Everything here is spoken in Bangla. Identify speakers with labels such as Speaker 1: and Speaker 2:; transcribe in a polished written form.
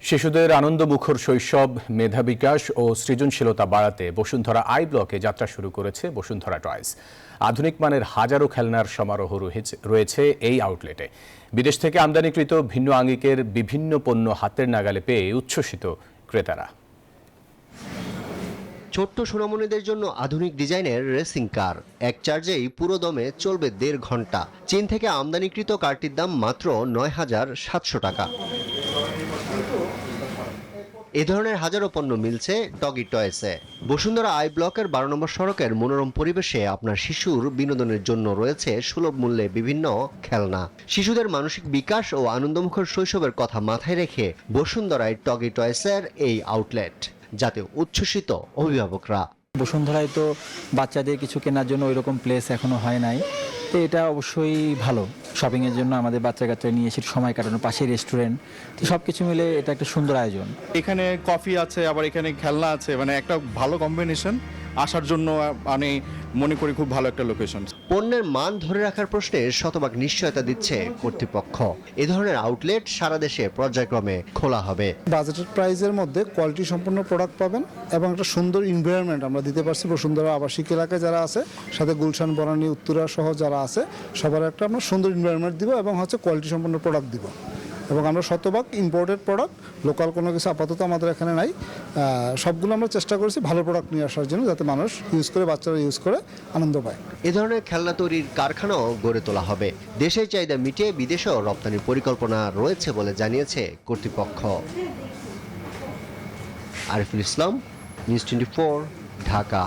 Speaker 1: শিশুদের আনন্দমুখর শৈশব, মেধা বিকাশ ও সৃজনশীলতা বাড়াতে বসুন্ধরা আই ব্লকে যাত্রা শুরু করেছে বসুন্ধরা টয়স। আধুনিক মানের হাজারো খেলনার সমারোহ রয়েছে এই আউটলেটে। বিদেশ থেকে আমদানিকৃত ভিন্ন আঙ্গিকের বিভিন্ন পণ্য হাতের নাগালে পেয়ে উচ্ছ্বসিত ক্রেতারা।
Speaker 2: ছোট্ট সোনামণিদের জন্য আধুনিক ডিজাইনের রেসিং কার এক চার্জেই পুরো দমে চলবে 1.5 ঘন্টা। চীন থেকে আমদানিকৃত কারটির দাম মাত্র ৯,৭০০ টাকা। এ ধরনের হাজারো পণ্য মিলছে ডগি টয়েসে। বসুন্ধরা আই ব্লকের 12 নম্বর সড়কের মনোরম পরিবেশে আপনার শিশুর বিনোদনের জন্য রয়েছে সুলভ মূল্যে বিভিন্ন খেলনা। শিশুদের মানসিক বিকাশ ও আনন্দমুখর শৈশবের কথা মাথায় রেখে বসুন্ধরায় ডগি টয়েসের এই আউটলেট, যাতে উচ্ছ্বসিত অভিভাবকরা।
Speaker 3: বসুন্ধরায় তো বাচ্চাদের কিছু কেনার জন্য ওইরকম প্লেস এখনো হয় নাই, তো এটা অবশ্যই ভালো শপিংয়ের জন্য। আমাদের বাচ্চা কাচ্চা নিয়ে এসে সময় কাটানো, পাশে রেস্টুরেন্ট, তো সব কিছু মিলে এটা একটা সুন্দর আয়োজন।
Speaker 4: এখানে কফি আছে, আবার এখানে খেলনা আছে, মানে একটা ভালো কম্বিনেশন। আসার জন্য আমি মনে করি খুব ভালো একটা লোকেশন।
Speaker 2: পণ্যের মান ধরে রাখার প্রশ্নে শতভাগ নিশ্চয়তা দিচ্ছে কর্তৃপক্ষ। এ ধরনের আউটলেট সারা দেশে পর্যায়ক্রমে খোলা হবে।
Speaker 5: বাজেটের প্রাইসের মধ্যে কোয়ালিটি সম্পন্ন প্রোডাক্ট পাবেন এবং একটা সুন্দর এনভায়রনমেন্ট আমরা দিতে পারছি। বসুন্ধরা আবাসিক এলাকায় যারা আছে, সাথে গুলশান, বনানী, উত্তরা সহ যারা আছে, সবার একটা আমরা সুন্দর এনভায়রনমেন্ট দিব এবং কোয়ালিটি সম্পন্ন প্রোডাক্ট দিব। এবং আমরা শতভাগ ইম্পোর্টেড প্রোডাক্ট, লোকাল কোনো কিছু আপাতত আমাদের এখানে নাই। সবগুলো আমরা চেষ্টা করেছি ভালো প্রোডাক্ট নিয়ে আসার জন্য, যাতে মানুষ ইউজ করে, বাচ্চারা ইউজ করে আনন্দ পায়।
Speaker 2: এ ধরনের খেলনা তৈরির কারখানাও গড়ে তোলা হবে। দেশের চাহিদা মিটিয়ে বিদেশেও রপ্তানির পরিকল্পনা রয়েছে বলে জানিয়েছে কর্তৃপক্ষ। আরিফুল ইসলাম, নিউজ 24, ঢাকা।